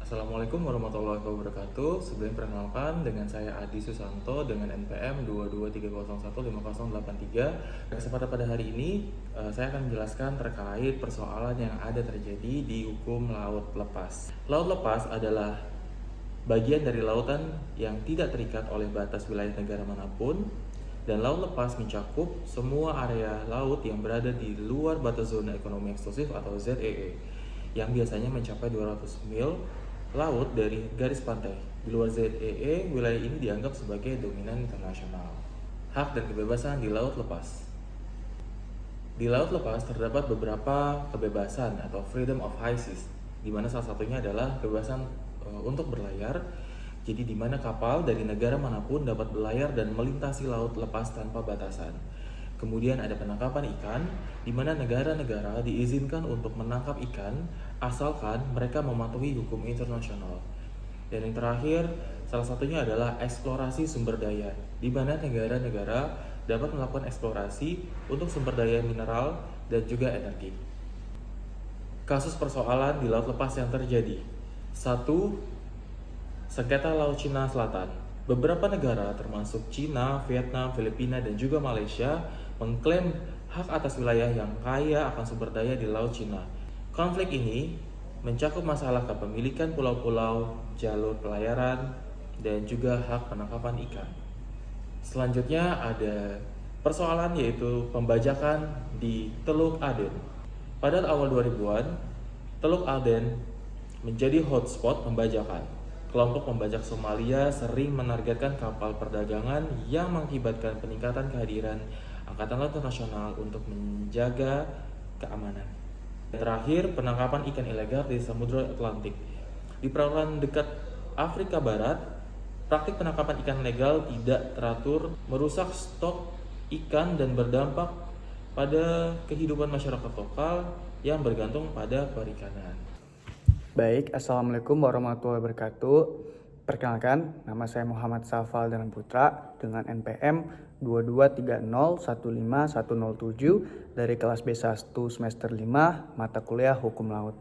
Assalamualaikum warahmatullahi wabarakatuh. Sebelum perkenalkan, dengan saya Adi Susanto dengan NPM 223015083. Kesempatan pada hari ini, saya akan menjelaskan terkait persoalan yang ada terjadi di hukum laut lepas. Laut lepas adalah bagian dari lautan yang tidak terikat oleh batas wilayah negara manapun, dan laut lepas mencakup semua area laut yang berada di luar batas zona ekonomi eksklusif atau ZEE yang biasanya mencapai 200 mil laut dari garis pantai. Di luar ZEE, wilayah ini dianggap sebagai dominan internasional. Hak dan kebebasan di laut lepas. Di laut lepas terdapat beberapa kebebasan atau freedom of high seas, di mana salah satunya adalah kebebasan untuk berlayar. Jadi di mana kapal dari negara manapun dapat berlayar dan melintasi laut lepas tanpa batasan. Kemudian ada penangkapan ikan, di mana negara-negara diizinkan untuk menangkap ikan asalkan mereka mematuhi hukum internasional. Dan yang terakhir, salah satunya adalah eksplorasi sumber daya, di mana negara-negara dapat melakukan eksplorasi untuk sumber daya mineral dan juga energi. Kasus persoalan di laut lepas yang terjadi. 1. Sengketa Laut Cina Selatan. Beberapa negara termasuk Cina, Vietnam, Filipina, dan juga Malaysia mengklaim hak atas wilayah yang kaya akan sumber daya di Laut Cina. Konflik ini mencakup masalah kepemilikan pulau-pulau, jalur pelayaran, dan juga hak penangkapan ikan. Selanjutnya ada persoalan yaitu pembajakan di Teluk Aden. Pada awal 2000-an, Teluk Aden menjadi hotspot pembajakan. Kelompok pembajak Somalia sering menargetkan kapal perdagangan yang mengakibatkan peningkatan kehadiran Angkatan Laut Internasional untuk menjaga keamanan. Terakhir, penangkapan ikan ilegal di Samudra Atlantik. Di perairan dekat Afrika Barat, praktik penangkapan ikan legal tidak teratur, merusak stok ikan dan berdampak pada kehidupan masyarakat lokal yang bergantung pada perikanan. Baik, Assalamualaikum warahmatullahi wabarakatuh. Perkenalkan, nama saya Muhammad Safal dan Putra dengan NPM 223015107 dari kelas B1 semester 5 mata kuliah Hukum Laut.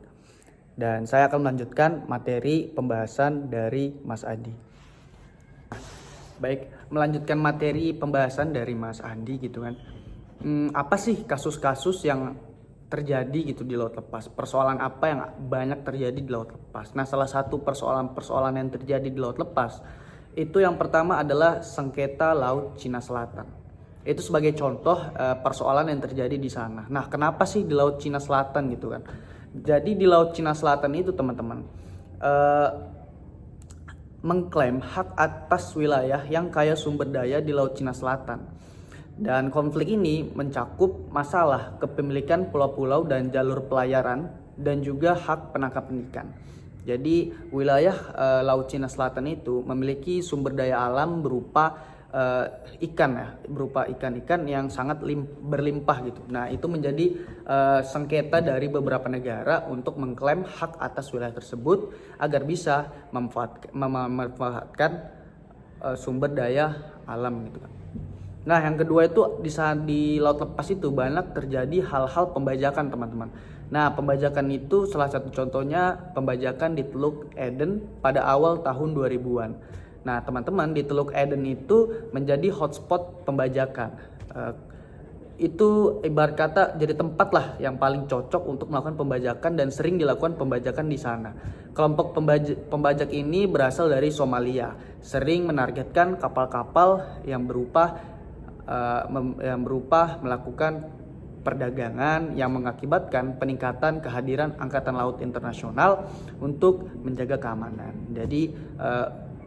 Dan saya akan melanjutkan materi pembahasan dari Mas Adi. Baik, melanjutkan materi pembahasan dari Mas Adi gitu kan. Apa sih kasus-kasus yang terjadi gitu di laut lepas? Persoalan apa yang banyak terjadi di laut lepas? Nah, salah satu persoalan yang terjadi di laut lepas itu yang pertama adalah sengketa Laut Cina Selatan. Itu sebagai contoh persoalan yang terjadi di sana. Nah, kenapa sih di Laut Cina Selatan gitu kan? Jadi di Laut Cina Selatan itu teman-teman mengklaim hak atas wilayah yang kaya sumber daya di Laut Cina Selatan. Dan konflik ini mencakup masalah kepemilikan pulau-pulau dan jalur pelayaran dan juga hak penangkapan ikan. Jadi wilayah Laut Cina Selatan itu memiliki sumber daya alam berupa ikan ya, berupa ikan-ikan yang sangat berlimpah gitu. Nah, itu menjadi sengketa dari beberapa negara untuk mengklaim hak atas wilayah tersebut agar bisa memanfaatkan sumber daya alam gitu kan. Nah, yang kedua itu di laut lepas itu banyak terjadi hal-hal pembajakan, teman-teman. Nah, pembajakan itu salah satu contohnya pembajakan di Teluk Aden pada awal tahun 2000-an. Nah, teman-teman, di Teluk Aden itu menjadi hotspot pembajakan. Itu ibarat kata jadi tempat lah yang paling cocok untuk melakukan pembajakan dan sering dilakukan pembajakan di sana. Kelompok pembajak ini berasal dari Somalia, sering menargetkan kapal-kapal yang berupa melakukan perdagangan yang mengakibatkan peningkatan kehadiran Angkatan Laut Internasional untuk menjaga keamanan. Jadi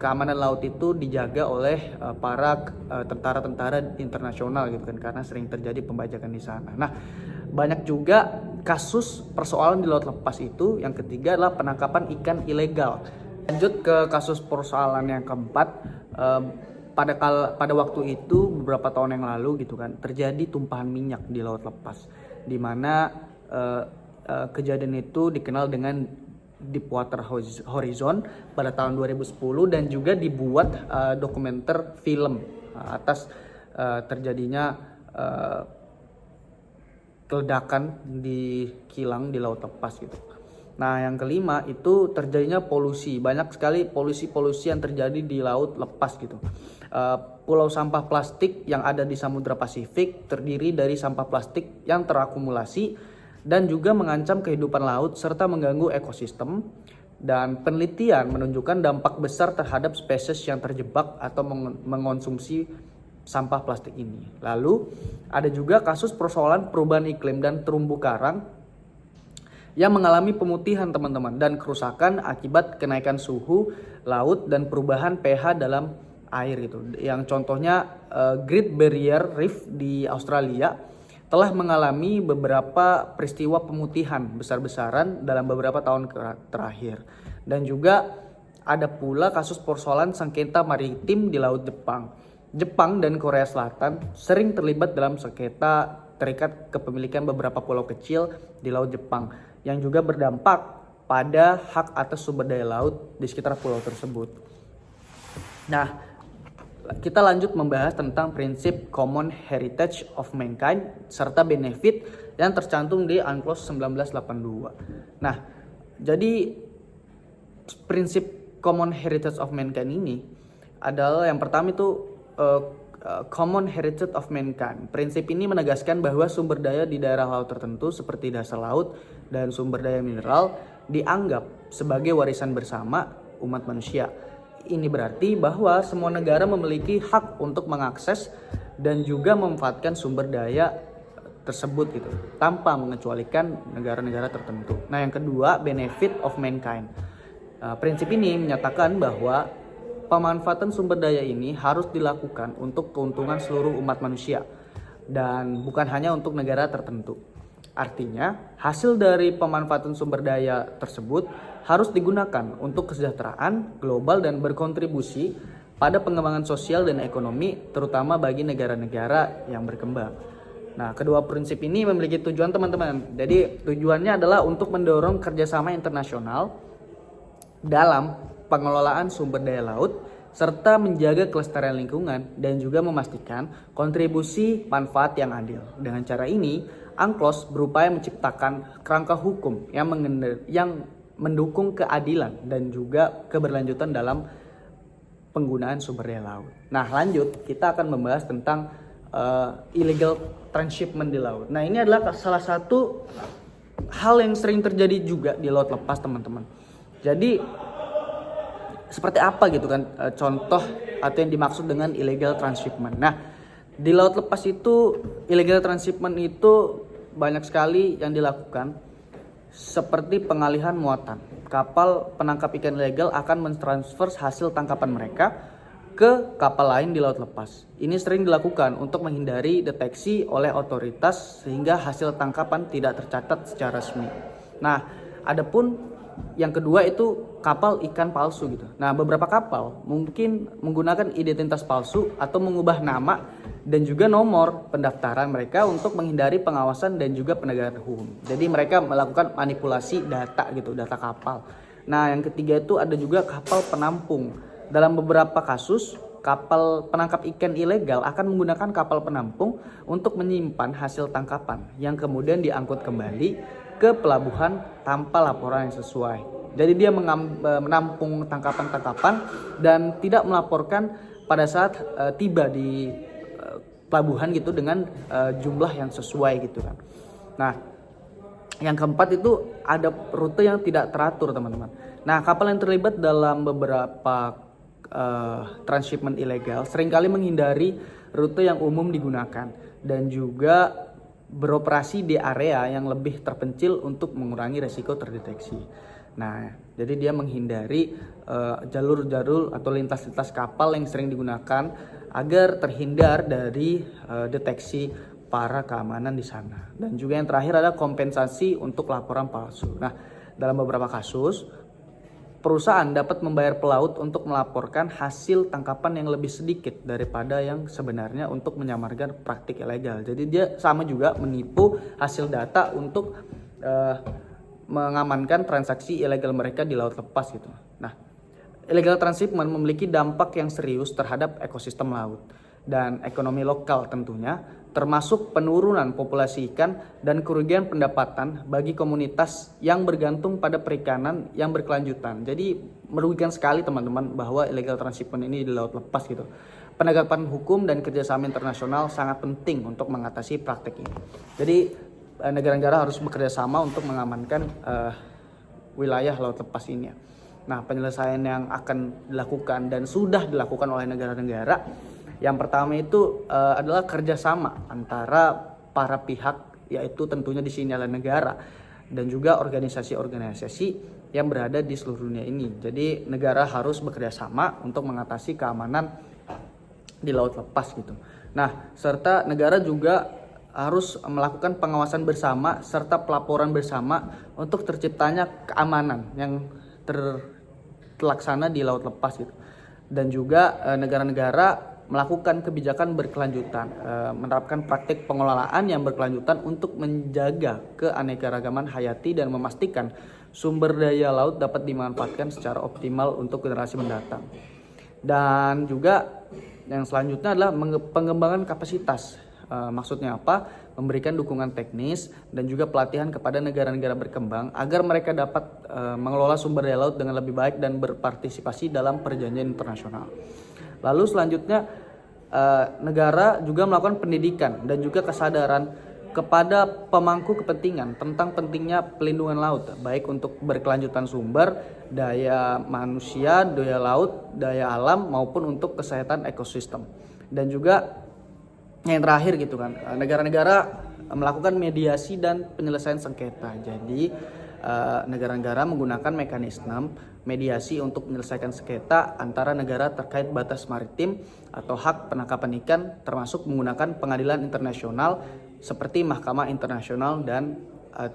keamanan laut itu dijaga oleh para tentara-tentara internasional gitu kan, karena sering terjadi pembajakan di sana. Nah, banyak juga kasus persoalan di laut lepas itu. Yang ketiga adalah penangkapan ikan ilegal. Lanjut ke kasus persoalan yang keempat. Pada waktu itu beberapa tahun yang lalu gitu kan terjadi tumpahan minyak di laut lepas, di mana kejadian itu dikenal dengan Deepwater Horizon pada tahun 2010 dan juga dibuat dokumenter film atas terjadinya keledakan di kilang di laut lepas gitu. Nah, yang kelima itu terjadinya polusi. Banyak sekali polusi-polusi yang terjadi di laut lepas gitu. Pulau sampah plastik yang ada di Samudra Pasifik terdiri dari sampah plastik yang terakumulasi dan juga mengancam kehidupan laut serta mengganggu ekosistem. Dan penelitian menunjukkan dampak besar terhadap spesies yang terjebak atau mengonsumsi sampah plastik ini. Lalu ada juga kasus persoalan perubahan iklim dan terumbu karang yang mengalami pemutihan teman-teman dan kerusakan akibat kenaikan suhu laut dan perubahan pH dalam air gitu. Yang contohnya Great Barrier Reef di Australia telah mengalami beberapa peristiwa pemutihan besar-besaran dalam beberapa tahun terakhir. Dan juga ada pula kasus persoalan sengketa maritim di Laut Jepang. Jepang dan Korea Selatan sering terlibat dalam sengketa terikat kepemilikan beberapa pulau kecil di Laut Jepang yang juga berdampak pada hak atas sumber daya laut di sekitar pulau tersebut. Nah, kita lanjut membahas tentang prinsip Common Heritage of Mankind serta benefit yang tercantum di UNCLOS 1982. Nah, jadi prinsip Common Heritage of Mankind ini adalah yang pertama itu Common Heritage of Mankind. Prinsip ini menegaskan bahwa sumber daya di daerah laut tertentu seperti dasar laut dan sumber daya mineral dianggap sebagai warisan bersama umat manusia. Ini berarti bahwa semua negara memiliki hak untuk mengakses dan juga memanfaatkan sumber daya tersebut gitu, tanpa mengecualikan negara-negara tertentu. Nah, yang kedua, benefit of mankind. Prinsip ini menyatakan bahwa pemanfaatan sumber daya ini harus dilakukan untuk keuntungan seluruh umat manusia dan bukan hanya untuk negara tertentu. Artinya, hasil dari pemanfaatan sumber daya tersebut harus digunakan untuk kesejahteraan global dan berkontribusi pada pengembangan sosial dan ekonomi, terutama bagi negara-negara yang berkembang. Nah, kedua prinsip ini memiliki tujuan teman-teman. Jadi, tujuannya adalah untuk mendorong kerjasama internasional dalam pengelolaan sumber daya laut, serta menjaga kelestarian lingkungan dan juga memastikan kontribusi manfaat yang adil. Dengan cara ini, UNCLOS berupaya menciptakan kerangka hukum yang mendukung keadilan dan juga keberlanjutan dalam penggunaan sumber daya laut. Nah, lanjut kita akan membahas tentang illegal transshipment di laut. Nah, ini adalah salah satu hal yang sering terjadi juga di laut lepas, teman-teman. Jadi seperti apa gitu kan contoh atau yang dimaksud dengan illegal transshipment. Nah, di laut lepas itu illegal transshipment itu banyak sekali yang dilakukan, seperti pengalihan muatan. Kapal penangkap ikan ilegal akan mentransfer hasil tangkapan mereka ke kapal lain di laut lepas. Ini sering dilakukan untuk menghindari deteksi oleh otoritas sehingga hasil tangkapan tidak tercatat secara resmi. Nah, adapun yang kedua itu kapal ikan palsu gitu. Nah, beberapa kapal mungkin menggunakan identitas palsu atau mengubah nama dan juga nomor pendaftaran mereka untuk menghindari pengawasan dan juga penegakan hukum. Jadi mereka melakukan manipulasi data gitu, data kapal. Nah, yang ketiga itu ada juga kapal penampung. Dalam beberapa kasus, kapal penangkap ikan ilegal akan menggunakan kapal penampung untuk menyimpan hasil tangkapan yang kemudian diangkut kembali ke pelabuhan tanpa laporan yang sesuai. Jadi dia menampung tangkapan-tangkapan dan tidak melaporkan pada saat tiba di pelabuhan gitu dengan jumlah yang sesuai gitu kan. Nah, yang keempat itu ada rute yang tidak teratur, teman-teman. Nah, kapal yang terlibat dalam beberapa transshipment ilegal seringkali menghindari rute yang umum digunakan dan juga beroperasi di area yang lebih terpencil untuk mengurangi resiko terdeteksi. Nah, jadi dia menghindari jalur-jalur atau lintas-lintas kapal yang sering digunakan agar terhindar dari deteksi para keamanan di sana. Dan juga yang terakhir ada kompensasi untuk laporan palsu. Nah, dalam beberapa kasus perusahaan dapat membayar pelaut untuk melaporkan hasil tangkapan yang lebih sedikit daripada yang sebenarnya untuk menyamarkan praktik ilegal. Jadi dia sama juga menipu hasil data untuk mengamankan transaksi ilegal mereka di laut lepas gitu. Nah, illegal transshipment memiliki dampak yang serius terhadap ekosistem laut. dan ekonomi lokal tentunya, termasuk penurunan populasi ikan dan kerugian pendapatan bagi komunitas yang bergantung pada perikanan yang berkelanjutan. Jadi merugikan sekali teman-teman bahwa illegal transshipment ini di laut lepas gitu. Penegakan hukum dan kerjasama internasional sangat penting untuk mengatasi praktek ini. Jadi negara-negara harus bekerja sama untuk mengamankan wilayah laut lepas ini. Nah, penyelesaian yang akan dilakukan dan sudah dilakukan oleh negara-negara, yang pertama itu adalah kerjasama antara para pihak, yaitu tentunya di sini adalah negara dan juga organisasi-organisasi yang berada di seluruh dunia ini. Jadi negara harus bekerja sama untuk mengatasi keamanan di laut lepas gitu. Nah, serta negara juga harus melakukan pengawasan bersama serta pelaporan bersama untuk terciptanya keamanan yang terlaksana di laut lepas gitu. Dan juga negara-negara melakukan kebijakan berkelanjutan, menerapkan praktik pengelolaan yang berkelanjutan untuk menjaga keanekaragaman hayati dan memastikan sumber daya laut dapat dimanfaatkan secara optimal untuk generasi mendatang. Dan juga yang selanjutnya adalah pengembangan kapasitas. Maksudnya apa? Memberikan dukungan teknis dan juga pelatihan kepada negara-negara berkembang agar mereka dapat mengelola sumber daya laut dengan lebih baik dan berpartisipasi dalam perjanjian internasional. Lalu selanjutnya negara juga melakukan pendidikan dan juga kesadaran kepada pemangku kepentingan tentang pentingnya pelindungan laut, baik untuk berkelanjutan sumber, daya manusia, daya laut, daya alam, maupun untuk kesehatan ekosistem. Dan juga yang terakhir gitu kan, negara-negara melakukan mediasi dan penyelesaian sengketa. Jadi negara-negara menggunakan mekanisme mediasi untuk menyelesaikan sengketa antara negara terkait batas maritim atau hak penangkapan ikan, termasuk menggunakan pengadilan internasional seperti Mahkamah Internasional dan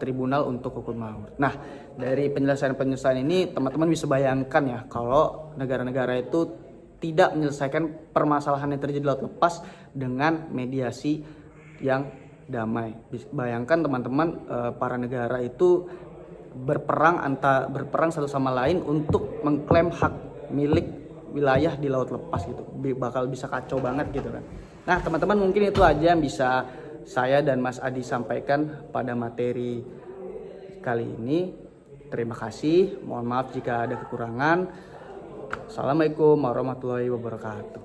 Tribunal untuk Hukum Laut. Nah, dari penyelesaian ini teman-teman bisa bayangkan ya, kalau negara-negara itu tidak menyelesaikan permasalahan yang terjadi di laut lepas dengan mediasi yang damai. Bayangkan teman-teman, para negara itu berperang satu sama lain untuk mengklaim hak milik wilayah di laut lepas gitu. Bakal bisa kacau banget gitu kan. Nah, teman-teman, mungkin itu aja yang bisa saya dan Mas Adi sampaikan pada materi kali ini. Terima kasih. Mohon maaf jika ada kekurangan. Assalamualaikum warahmatullahi wabarakatuh.